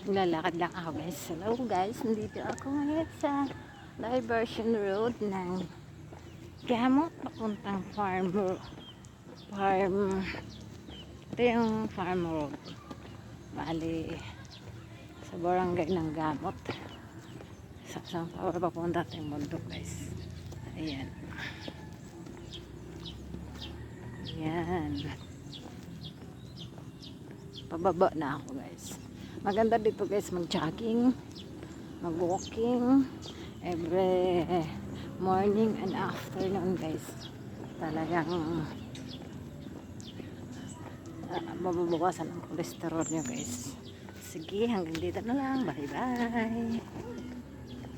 Lalakad lang ako guys. Hello guys, nandito ako ngayon sa diversion road ng gamot papuntang farm. Ito yung farm road. Bali sa barangay ng gamot. Sa Sunflower papunta tayong bundok guys. Ayan. Ayan. Pababa na ako guys. Maganda dito guys mag-jogging, mag-walking every morning and afternoon guys. Talagang mababawasan ang cholesterol nyo guys. Sige, hanggang dito na lang. Bye bye.